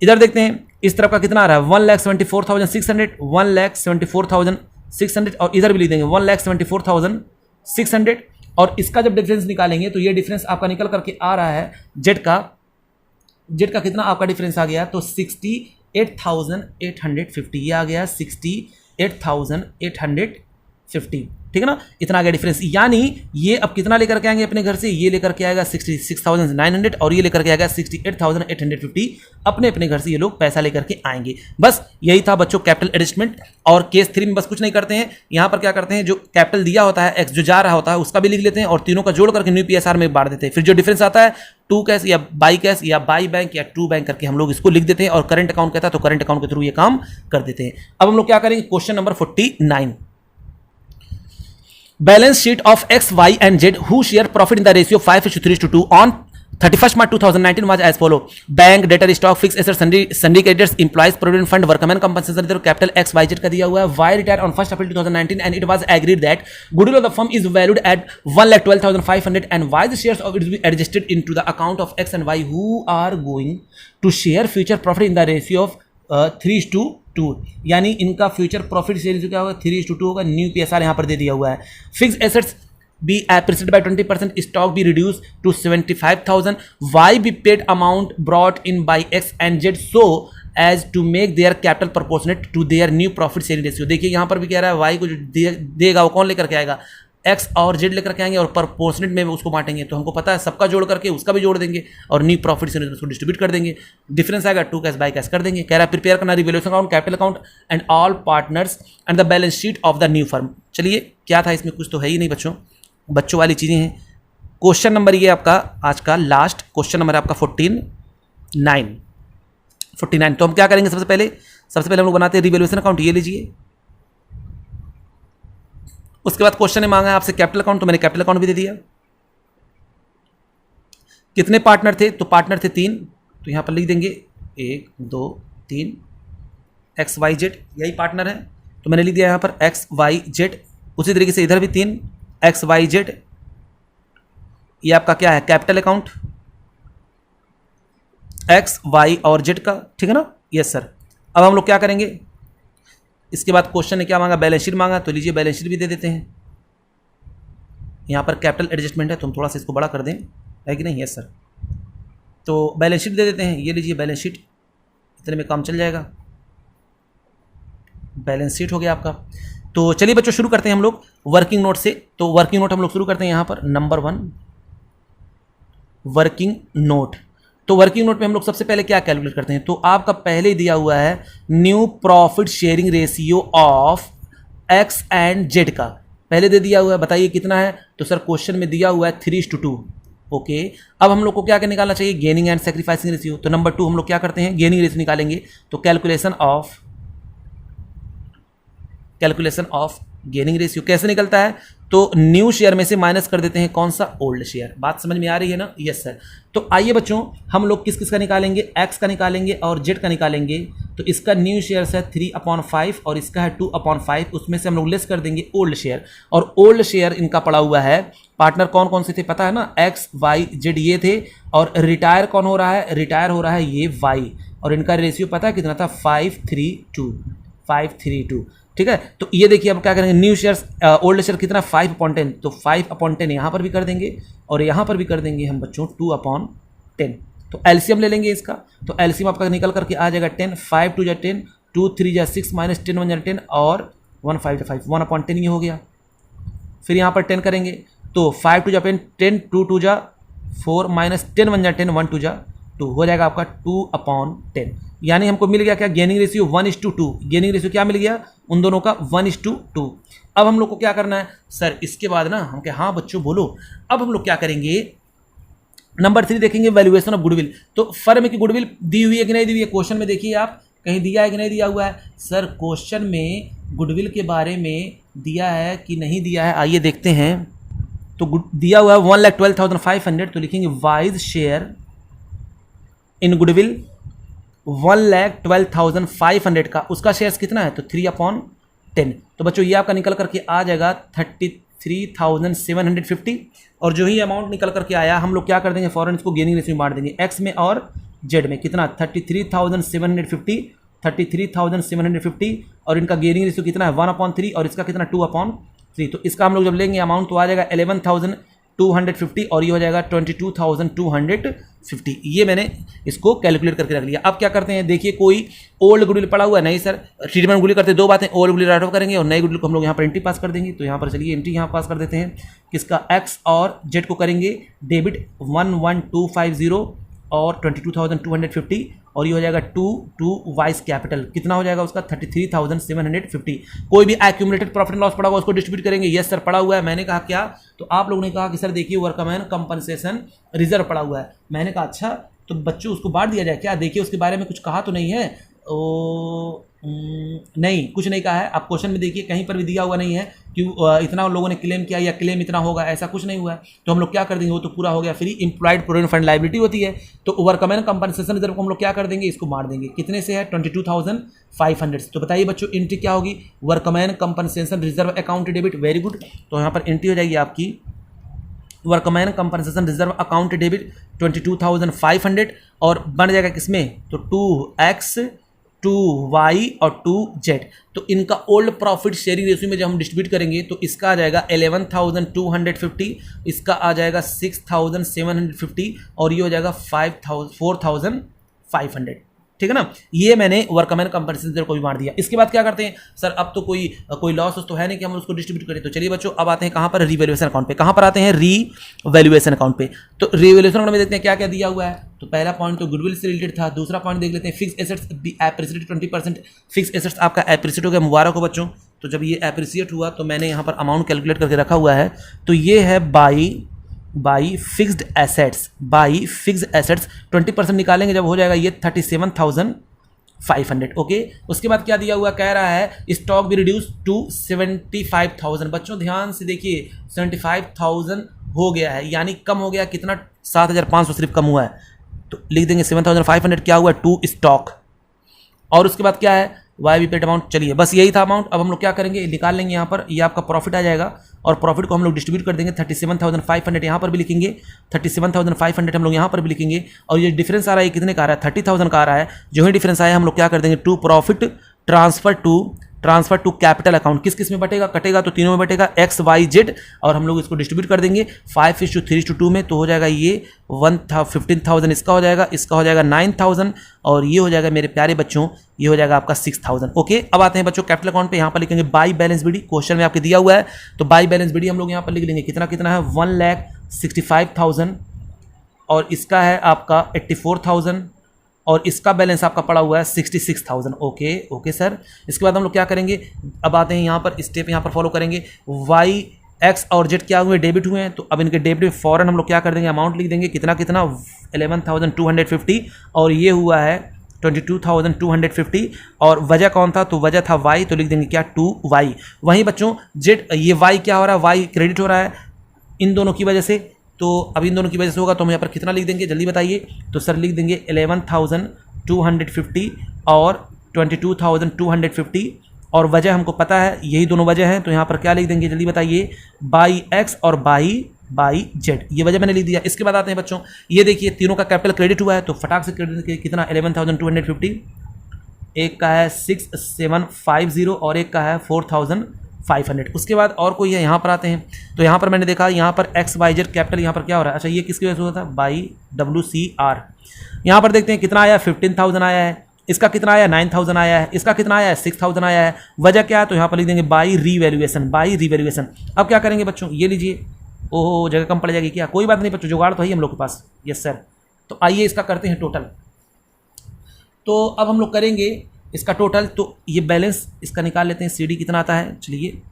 इधर देखते हैं इस तरफ का कितना आ रहा है, 1,74,600, 1,74,600, और इधर भी लिख देंगे 1,74,600। और इसका जब डिफरेंस निकालेंगे तो ये डिफरेंस आपका निकल करके आ रहा है जेड का कितना आपका डिफरेंस आ गया, तो 68,850, ये आ गया 68,850, ठीक है ना, इतना आ गया डिफरेंस। यानी ये अब कितना लेकर के आएंगे अपने घर से, ये लेकर के आएगा 66,900, और ये लेकर के आएगा 68,850। अपने अपने घर से ये लोग पैसा लेकर के आएंगे। बस यही था बच्चों कैपिटल एडजस्टमेंट। और केस 3 में बस कुछ नहीं करते हैं, यहाँ पर क्या करते हैं, जो कैपिटल दिया होता है एक्स जो जा रहा होता है उसका भी लिख लेते हैं, और तीनों का जोड़ करके न्यू पीएसआर में बांट देते हैं। फिर जो डिफरेंस आता है टू कैश या बाई कैश या बाई बैंक या टू बैंक करके हम लोग इसको लिख देते हैं, और करंट अकाउंट कहता है तो करंट अकाउंट के थ्रू ये काम कर देते हैं। अब हम लोग क्या करेंगे, question number 49, balance sheet of X, Y and Z who share profit in the ratio 5:3:2 on 31st March 2019 was as follow: bank, debtor, stock, fixed assets, sundry creditors, employees provident fund, workmen compensation, इधर capital X, Y, Z का दिया हुआ है। Y retired on 1st April 2019 and it was agreed that goodwill of the firm is valued at 1,12,500 and Y the shares of it will be adjusted into the account of X and Y who are going to share future profit in the ratio of 3:2। यानी इनका future profit share क्या होगा, 3:2 होगा। New PSR यहां पर दे दिया हुआ है। Fix assets be appreciated by 20%, stock be reduce to 75,000, Y be paid amount brought in by X and Z so as to make their capital proportionate to their new profit sharing ratio. देखिए यहां पर भी कह रहा है Y को जो देगा वो कौन लेकर के आएगा, एक्स और जेड लेकर के आएंगे, और प्रोपोर्शनेट में उसको बांटेंगे। तो हमको पता है सबका जोड़ करके उसका भी जोड़ देंगे, और न्यू प्रॉफिट से उसको डिस्ट्रीब्यूट कर देंगे। डिफरेंस आएगा टू कैश बाई कैश कर देंगे। कह रहा है प्रिपेयर करना revaluation account, capital account and all partners and the balance sheet of the new firm. चलिए क्या था इसमें, कुछ तो है ही नहीं बच्चों वाली चीज़ें हैं। क्वेश्चन नंबर ये आपका आज का लास्ट क्वेश्चन नंबर है आपका 49। तो हम क्या करेंगे, सबसे पहले हम लोग बनाते हैं रिवैल्यूएशन अकाउंट, ये लीजिए। उसके बाद क्वेश्चन ने मांगा है आपसे कैपिटल अकाउंट, तो मैंने कैपिटल अकाउंट भी दे दिया। कितने पार्टनर थे, तो पार्टनर थे 3, तो यहां पर लिख देंगे 1 2 3 एक्स वाई जेड, यही पार्टनर है, तो मैंने लिख दिया यहां पर एक्स वाई जेड। उसी तरीके से इधर भी 3 एक्स वाई जेड, ये आपका क्या है कैपिटल अकाउंट एक्स वाई और जेड का, ठीक है ना, यस सर। अब हम लोग क्या करेंगे, इसके बाद क्वेश्चन ने क्या मांगा, बैलेंस शीट मांगा, तो लीजिए बैलेंस शीट भी दे देते हैं। यहाँ पर कैपिटल एडजस्टमेंट है तो हम थोड़ा सा इसको बड़ा कर दें, है कि नहीं, यस सर। तो बैलेंस शीट दे देते हैं, ये लीजिए बैलेंस शीट, इतने में काम चल जाएगा। बैलेंस शीट हो गया आपका। तो चलिए बच्चों शुरू करते हैं हम लोग वर्किंग नोट से। तो वर्किंग नोट हम लोग शुरू करते हैं यहाँ पर नंबर 1 वर्किंग नोट। तो वर्किंग नोट में हम लोग सबसे पहले क्या कैलकुलेट करते हैं, तो आपका पहले ही दिया हुआ है new profit sharing ratio of x and Z का पहले दे दिया हुआ है। बताइए कितना है, तो सर क्वेश्चन में दिया हुआ है 3:2। ओके, अब हम लोग को क्या निकालना चाहिए, गेनिंग एंड सैक्रिफाइसिंग रेशियो। तो नंबर 2 हम लोग क्या करते हैं, गेनिंग रेशियो निकालेंगे। तो कैलकुलेशन ऑफ गेनिंग रेशियो कैसे निकलता है, तो न्यू शेयर में से माइनस कर देते हैं कौन सा, ओल्ड शेयर। बात समझ में आ रही है ना, यस सर। तो आइए बच्चों हम लोग किस किस का निकालेंगे, एक्स का निकालेंगे और जेड का निकालेंगे। तो इसका न्यू शेयर है 3/5 और इसका है 2/5, उसमें से हम लोग लेस कर देंगे ओल्ड शेयर। और ओल्ड शेयर इनका पड़ा हुआ है, पार्टनर कौन कौन से थे पता है ना, एक्स वाई जेड ये थे। और रिटायर कौन हो रहा है, रिटायर हो रहा है ये वाई। और इनका रेशियो पता है कितना था, 5:3:2। ठीक है, तो ये देखिए अब क्या करेंगे, न्यू शेयर्स ओल्ड शेयर कितना 5/10, तो 5/10 यहाँ पर भी कर देंगे और यहाँ पर भी कर देंगे हम बच्चों 2/10। तो एलसीएम ले लेंगे इसका, तो एलसीएम आपका निकल करके आ जाएगा 10, 5 2 जा 10, 2 3 जा 6 माइनस 10 1 जा 10 और 1 5 जा 5, 1/10 ये हो गया। फिर यहाँ पर 10 करेंगे तो 5 2 जा 10, 2 2 जा 4 माइनस 10 1 जा 10, 1 2 जा 2 हो जाएगा आपका 2/10। यानी हमको मिल गया क्या, गेनिंग रेशियो 1:2। गेनिंग रेशियो क्या मिल गया उन दोनों का, 1:2। अब हम लोग को क्या करना है सर, इसके बाद ना हम क्या, हाँ बच्चों बोलो। अब हम लोग क्या करेंगे, नंबर 3 देखेंगे वैल्यूएशन ऑफ गुडविल। तो फर्म की गुडविल दी हुई है कि नहीं दी हुई है, क्वेश्चन में देखिए आप कहीं दिया है कि नहीं दिया हुआ है। सर क्वेश्चन में गुडविल के बारे में दिया है कि नहीं दिया है, आइए देखते हैं। तो दिया हुआ है 1,12,500, तो लिखेंगे वाइज शेयर इन गुडविल 1,12,500 का, उसका शेयर्स कितना है, तो 3/10। तो बच्चों ये आपका निकल करके आ जाएगा 33,750। और जो ही अमाउंट निकल करके आया हम लोग क्या कर देंगे, फौरन इसको गेनिंग रेशियो में बांट देंगे, एक्स में और जेड में। कितना 33,750 और इनका गेनिंग रेशियो कितना है 1/3 और इसका कितना 2/3। तो इसका हम लोग जब लेंगे अमाउंट तो आ जाएगा 11,250 और ये हो जाएगा 22,250। ये मैंने इसको कैलकुलेट करके रख लिया। अब क्या करते हैं, देखिए कोई ओल्ड गुडविल पड़ा हुआ है, नहीं सर ट्रीटमेंट गुडविल करते दो बातें, ओल्ड गुडविल राइट ऑफ करेंगे और नए गुडविल को हम लोग यहाँ पर एंट्री पास कर देंगे। तो यहाँ पर चलिए एंट्री यहाँ पास कर देते हैं, किसका, एक्स और जेड को करेंगे डेबिट 11250 और 22,250 और ये हो जाएगा 2 वाइस कैपिटल, कितना हो जाएगा उसका 33,750। कोई भी एक्यूमुलेटेड प्रॉफिट एंड लॉस पड़ा हुआ उसको डिस्ट्रीब्यूट करेंगे। यस सर पड़ा हुआ है, मैंने कहा क्या, तो आप लोगों ने कहा कि सर देखिए वर्कमैन कंपनसेशन रिजर्व पड़ा हुआ है। मैंने कहा अच्छा तो बच्चों उसको बांट दिया जाए क्या, देखिए उसके बारे में कुछ कहा तो नहीं है, नहीं कुछ नहीं कहा है। आप क्वेश्चन में देखिए कहीं पर भी दिया हुआ नहीं है कि इतना लोगों ने क्लेम किया या क्लेम इतना होगा, ऐसा कुछ नहीं हुआ है। तो हम लोग क्या कर देंगे, वो तो पूरा हो गया, free employed provident fund liability होती है। तो वर्कमैन कंपनसेशन रिजर्व को हम लोग क्या कर देंगे, इसको बांट देंगे, कितने से है 22,500 से। तो बताइए बच्चों एंट्री क्या होगी, workman compensation reserve account debit, very good. तो यहाँ पर एंट्री हो जाएगी आपकी workman compensation reserve account debit 22,500 और बन जाएगा किसमें, तो 2x 2y और 2z। तो इनका ओल्ड प्रॉफिट शेयरिंग रेशियो में जब हम डिस्ट्रीब्यूट करेंगे तो इसका आ जाएगा 11,250, इसका आ जाएगा 6,750 और ये हो जाएगा 4,500। ठीक है ना, ये मैंने वर्कमैन कंपनसेशन को भी बांट दिया। इसके बाद क्या करते हैं सर, अब तो कोई लॉस तो है नहीं कि हम उसको डिस्ट्रीब्यूट करें। तो चलिए बच्चों अब आते हैं कहाँ पर, रीवैल्यूएशन अकाउंट पे। कहाँ पर आते हैं, रीवैल्यूएशन अकाउंट पे। तो रीवैल्यूएशन अकाउंट में देखते हैं क्या क्या दिया हुआ है। तो पहला पॉइंट तो गुडविल से रिलेटेड था, दूसरा पॉइंट देख लेते हैं fix assets appreciate 20%। Fix assets आपका एप्रिसिएट हो गया, मुबारक हो बच्चों। तो जब ये एप्रिसिएट हुआ तो मैंने यहाँ पर अमाउंट कैलकुलेट करके रखा हुआ है। तो ये है बाई फिक्स्ड एसेट्स, 20% निकालेंगे जब हो जाएगा ये 37,500। ओके, उसके बाद क्या दिया हुआ, कह रहा है स्टॉक भी रिड्यूस टू 75,000। बच्चों ध्यान से देखिए 75,000 हो गया है, यानी कम हो गया कितना, 7,500 सिर्फ कम हुआ है। तो लिख देंगे 7,500 क्या हुआ, टू स्टॉक। और उसके बाद क्या है, वाई बी पेड अमाउंट। चलिए बस यही था अमाउंट। अब हम लोग क्या करेंगे, निकाल लेंगे यहाँ पर, ये आपका प्रॉफिट आ जाएगा और प्रॉफिट को हम लोग डिस्ट्रीब्यूट कर देंगे 37,500 यहाँ पर भी लिखेंगे, 37,500 हम लोग यहाँ पर भी लिखेंगे। और ये डिफरेंस आ रहा है कितने का आ रहा है, 30,000 का आ रहा है। जो ही डिफरेंस आया हम लोग क्या कर देंगे, to profit transfer to capital account. किस किस में बटेगा, कटेगा तो तीनों में बटेगा, एक्स वाई जेड। और हम लोग इसको डिस्ट्रीब्यूट कर देंगे 5:3:2 में। तो हो जाएगा ये 15,000 इसका हो जाएगा, इसका हो जाएगा 9,000 और ये हो जाएगा मेरे प्यारे बच्चों, ये हो जाएगा आपका 6,000। ओके, अब आते हैं बच्चों कैपिटल अकाउंट पे। यहाँ पर लिखेंगे बाई बैलेंस बीडी, क्वेश्चन में आपके दिया हुआ है। तो बाई बैलेंस बीडी हम लोग यहाँ पर लिख लेंगे, कितना कितना है 1,65,000 और इसका है आपका 84,000 और इसका बैलेंस आपका पड़ा हुआ है 66,000। Okay sir. इसके बाद हम लोग क्या करेंगे, अब आते हैं यहाँ पर स्टेप यहाँ पर फॉलो करेंगे। वाई एक्स और जेड क्या हुए, डेबिट हुए हैं। तो अब इनके डेबिट में फॉरन हम लोग क्या कर देंगे, अमाउंट लिख देंगे, कितना 11,250 और ये हुआ है 22,250 और वजह कौन था, तो वजह था वाई, तो लिख देंगे क्या 2y। वहीं बच्चों जेड ये वाई क्या हो रहा है, वाई क्रेडिट हो रहा है इन दोनों की वजह से, तो अब इन दोनों की वजह से होगा तो हम यहाँ पर कितना लिख देंगे जल्दी बताइए, तो सर लिख देंगे 11,250 और 22,250 और वजह हमको पता है यही दोनों वजह हैं, तो यहाँ पर क्या लिख देंगे जल्दी बताइए, बाई एक्स और बाई जेड, ये वजह मैंने लिख दिया। इसके बाद आते हैं बच्चों, ये देखिए तीनों का कैपिटल क्रेडिट हुआ है तो फटाक से क्रेडिट कितना 11,250, एक का है 6,750 और एक का है 4,500। उसके बाद और कोई है, यहाँ पर आते हैं तो यहाँ पर मैंने देखा यहाँ पर एक्स वाई जेड कैपिटल यहाँ पर क्या हो रहा है, अच्छा ये किसकी वजह से हुआ था, बाई WCR। यहाँ पर देखते हैं कितना आया 15,000 आया है, इसका कितना आया 9,000 आया है, इसका कितना आया है 6,000 आया है, वजह क्या है, तो यहाँ पर लिख देंगे बाई रीवैल्यूएशन। अब क्या करेंगे बच्चों, ये लीजिए, ओहो जगह कम पड़ जाएगी क्या, कोई बात नहीं बच्चों, जुगाड़ तो है ही हम लोग के पास, यस सर। तो आइए इसका करते हैं टोटल। तो अब हम लोग करेंगे इसका टोटल, तो ये बैलेंस इसका निकाल लेते हैं, CD कितना आता है, चलिए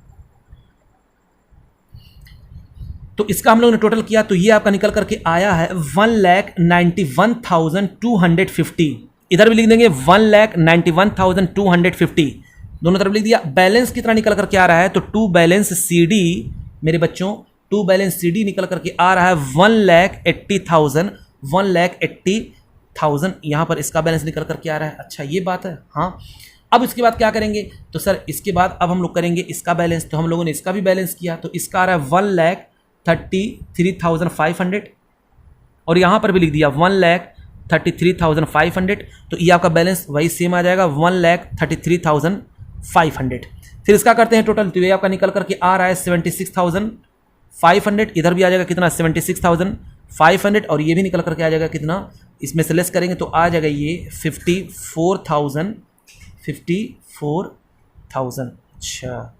तो इसका हम लोगों ने टोटल किया तो ये आपका निकल करके आया है 1,91,250। इधर भी लिख देंगे 1,91,250, दोनों तरफ लिख दिया। बैलेंस कितना निकल करके आ रहा है, तो टू बैलेंस CD मेरे बच्चों, टू बैलेंस CD निकल करके आ रहा है 1,80,000 यहाँ पर इसका बैलेंस निकल करके आ रहा है। अच्छा ये बात है, हाँ। अब इसके बाद क्या करेंगे, तो सर इसके बाद अब हम लोग करेंगे इसका बैलेंस, तो हम लोगों ने इसका भी बैलेंस किया तो इसका आ रहा है 1,33,500 और यहाँ पर भी लिख दिया 1,33,500, तो ये आपका बैलेंस वही सेम आ जाएगा 1,33,500। फिर इसका करते हैं टोटल, तो ये आपका निकल करके आ रहा है 76,500, इधर भी आ जाएगा कितना 76,500 और ये भी निकल करके आ जाएगा कितना, इसमें से लेस करेंगे तो आ जाएगा ये 54,000। अच्छा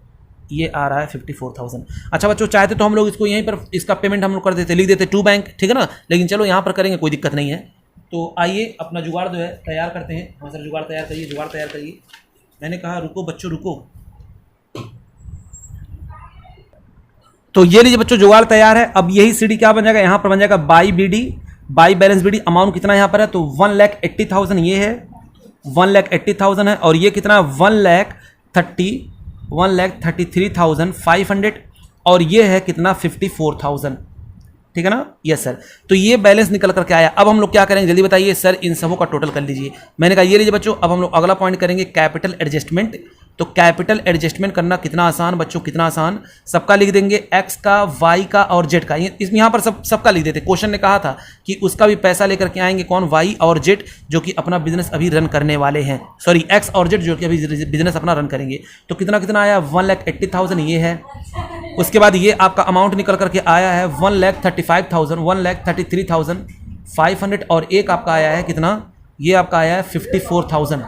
ये आ रहा है 54,000। अच्छा बच्चों चाहते तो हम लोग इसको यहीं पर इसका पेमेंट हम लोग कर देते, लिख देते टू बैंक, ठीक है ना, लेकिन चलो यहाँ पर करेंगे कोई दिक्कत नहीं है। तो आइए अपना जुगाड़ जो है तैयार करते हैं। हाँ सर जुगाड़ तैयार करिए, जुगाड़ तैयार करिए। मैंने कहा रुको बच्चों रुको। तो ये लीजिए बच्चों जुगाड़ तैयार है। अब यही CD क्या बन जाएगा, यहाँ पर बन जाएगा by BD, by balance BD। Amount कितना यहाँ पर है, तो 1,80,000 ये है, 1,80,000 है और ये कितना 1,33,500 और ये है कितना 54,000, ठीक है ना, यस सर। तो ये बैलेंस निकल करके आया। अब हम लोग क्या करेंगे जल्दी बताइए सर, इन सबों का टोटल कर लीजिए। मैंने कहा ये लीजिए बच्चों, अब हम लोग अगला पॉइंट करेंगे कैपिटल एडजस्टमेंट। तो कैपिटल एडजस्टमेंट करना कितना आसान बच्चों, कितना आसान, सबका लिख देंगे एक्स का, वाई का और जेड का। इसमें यहाँ पर सबका लिख देते। क्वेश्चन ने कहा था कि उसका भी पैसा लेकर के आएंगे कौन, वाई और जेड, जो कि अपना बिजनेस अभी रन करने वाले हैं, सॉरी एक्स और जेड जो कि अभी बिजनेस अपना रन करेंगे। तो कितना कितना आया 1,80,000 ये है। उसके बाद ये आपका अमाउंट निकल करके आया है 1,35,000, 1,33,500 और एक आपका आया है कितना, ये आपका आया है 54,000,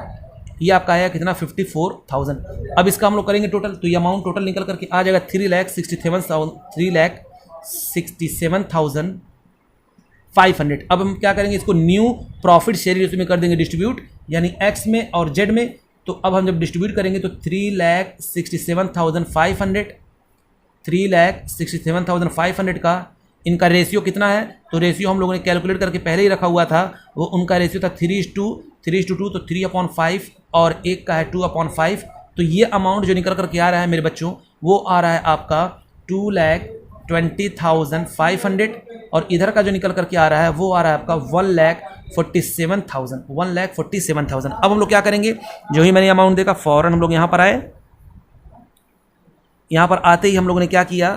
ये आपका आया कितना 54,000। अब इसका हम लोग करेंगे टोटल, तो ये अमाउंट टोटल निकल करके आ जाएगा 3,67,500। अब हम क्या करेंगे, इसको न्यू प्रॉफिट शेयर रेशियो में कर देंगे डिस्ट्रीब्यूट, यानी एक्स में और जेड में। तो अब हम जब डिस्ट्रीब्यूट करेंगे तो 3,67,500 का इनका रेशियो कितना है, तो रेशियो हम लोगों ने कैलकुलेट करके पहले ही रखा हुआ था, वो उनका रेशियो था 3:2, तो 3/5 और एक का है 2/5। तो ये अमाउंट जो निकल करके आ रहा है मेरे बच्चों, वो आ रहा है आपका 2,20,500 और इधर का जो निकल करके आ रहा है वो आ रहा है आपका 1,47,000। अब हम लोग क्या करेंगे, जो ही मैंने अमाउंट देखा फौरन हम लोग यहाँ पर आए। यहाँ पर आते ही हम लोगों ने क्या किया,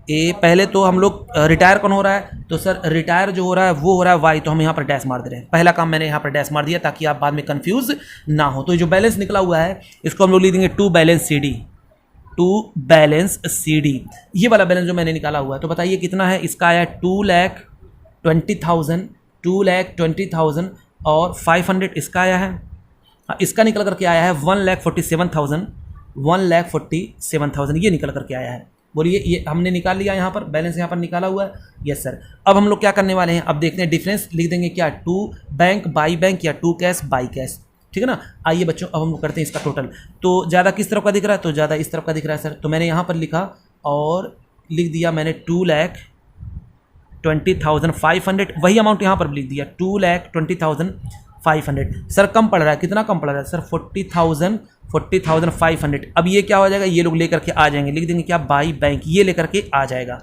पहले तो हम लोग रिटायर कौन हो रहा है, तो सर रिटायर जो हो रहा है वो हो रहा है वाई, तो हम यहाँ पर डैश मार दे रहे हैं। पहला काम मैंने यहाँ पर डैश मार दिया ताकि आप बाद में कंफ्यूज ना हो। तो जो बैलेंस निकला हुआ है इसको हम लोग लिख देंगे टू बैलेंस CD। ये वाला बैलेंस जो मैंने निकाला हुआ है, तो बताइए कितना है, इसका आया 2,20,000 और 500 इसका आया है। इसका निकल करके आया है 1,47,000 ये निकल करके आया है। बोलिए ये हमने निकाल लिया, यहाँ पर बैलेंस यहाँ पर निकाला हुआ है, यस सर। अब हम लोग क्या करने वाले हैं, अब देखते हैं डिफरेंस लिख देंगे क्या, टू बैंक बाई बैंक या टू कैश बाई कैश, ठीक है ना। आइए बच्चों अब हम लोग करते हैं इसका टोटल। तो ज़्यादा किस तरफ का दिख रहा है, तो ज़्यादा इस तरफ का दिख रहा है सर। तो मैंने यहाँ पर लिखा और लिख दिया मैंने 2,20,500, वही अमाउंट यहाँ पर लिख दिया 2,20,500 500। सर कम पड़ रहा है, कितना कम पड़ रहा है सर? 40,500। अब ये क्या हो जाएगा, ये लोग लेकर के आ जाएंगे, लिख देंगे क्या, बाई बैंक, ये लेकर के आ जाएगा।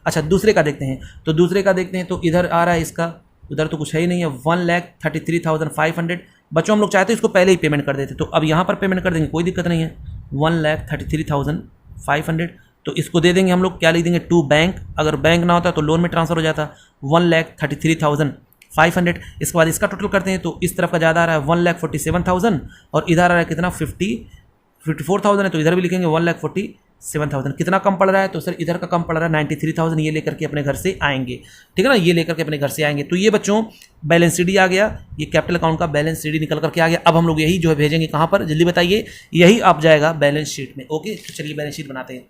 अच्छा दूसरे का देखते हैं, तो दूसरे का देखते हैं, तो इधर आ रहा है इसका, उधर तो कुछ है ही नहीं है, 1,33,500। बच्चों हम लोग चाहते हैं इसको पहले ही पेमेंट कर देते, तो अब यहाँ पर पेमेंट कर देंगे, कोई दिक्कत नहीं है। 1,33,500, तो इसको दे देंगे हम लोग, क्या लिख देंगे, टू बैंक। अगर बैंक ना होता तो लोन में ट्रांसफर हो जाता। 1,33,500। इसके बाद इसका टोटल करते हैं, तो इस तरफ का ज़्यादा आ रहा है 1,47,000 और इधर आ रहा है कितना, 54,000 है, तो इधर भी लिखेंगे 1,47,000। कितना कम पड़ रहा है, तो सर इधर का कम पड़ रहा है 93,000। ये लेकर के अपने घर से आएंगे, ठीक है ना, ये लेकर के अपने घर से आएंगे। तो ये बच्चों बैलेंस शीट आ गया, ये कैपिटल अकाउंट का बैलेंस शीट निकल करके आ गया। अब हम लोग यही जो है भेजेंगे कहाँ पर, जल्दी बताइए, यही आप जाएगा बैलेंस शीट में। ओके, तो चलिए बैलेंस शीट बनाते हैं।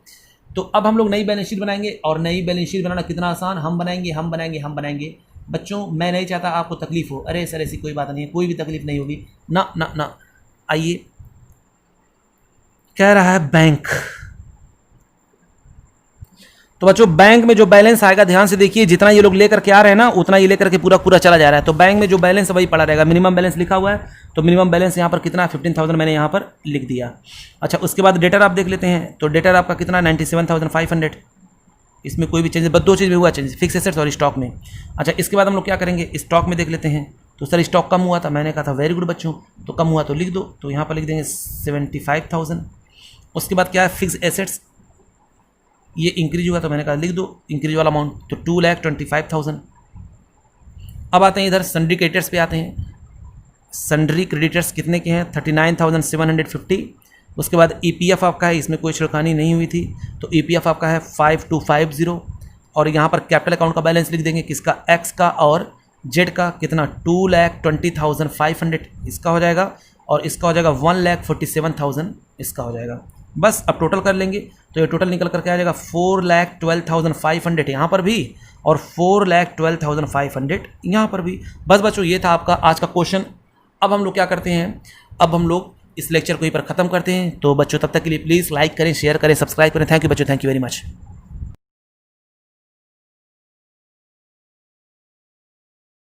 तो अब हम लोग नई बैलेंस शीट बनाएंगे, और नई बैलेंस शीट बनाना कितना आसान, हम बनाएंगे। बच्चों मैं नहीं चाहता आपको तकलीफ हो, अरे सर ऐसी कोई बात नहीं है, कोई भी तकलीफ नहीं होगी, ना ना ना। आइए, कह रहा है बैंक, तो बच्चों बैंक में जो बैलेंस आएगा ध्यान से देखिए, जितना ये लोग लेकर के आ रहे हैं ना उतना ये लेकर के पूरा चला जा रहा है। तो बैंक में जो बैलेंस वही पड़ा रहेगा, मिनिमम बैलेंस लिखा हुआ है, तो मिनिमम बैलेंस यहाँ पर कितना है, 15,000 मैंने यहाँ पर लिख दिया। अच्छा उसके बाद डेटर आप देख लेते हैं, तो डेटर आपका कितना, 97,500। इसमें कोई भी चेंज, बस दो चीज़ में हुआ चेंज, फिक्स एसेट्स और स्टॉक में। अच्छा इसके बाद हम लोग क्या करेंगे, स्टॉक में देख लेते हैं। तो सर स्टॉक कम हुआ था, मैंने कहा था वेरी गुड बच्चों, तो कम हुआ तो लिख दो, तो यहाँ पर लिख देंगे 75,000। उसके बाद क्या है, फिक्स एसेट्स, ये इंक्रीज हुआ तो मैंने कहा लिख दो इंक्रीज वाला अमाउंट, तो 2,25,000। अब आते हैं इधर सन्ड्री क्रेडिटर्स पे आते हैं। सन्ड्री क्रेडिटर्स कितने के हैं, 39,750। उसके बाद ईपीएफ आपका है, इसमें कोई छिड़कानी नहीं हुई थी, तो ईपीएफ आपका है 5250। और यहाँ पर कैपिटल अकाउंट का बैलेंस लिख देंगे, किसका, एक्स का और जेड का, कितना, 2,20,500 इसका हो जाएगा, और इसका हो जाएगा 1,47,000 इसका हो जाएगा। बस अब टोटल कर लेंगे, तो ये टोटल निकल करके आ जाएगा 4,12,500 यहाँ पर भी, और 4,12,500 यहाँ पर भी। बस बच्चों ये था आपका आज का क्वेश्चन। अब हम लोग क्या करते हैं, अब हम लोग इस लेक्चर को यहीं पर ख़त्म करते हैं। तो बच्चों तब तक के लिए प्लीज़ लाइक करें, शेयर करें, सब्सक्राइब करें। थैंक यू बच्चों, थैंक यू वेरी मच।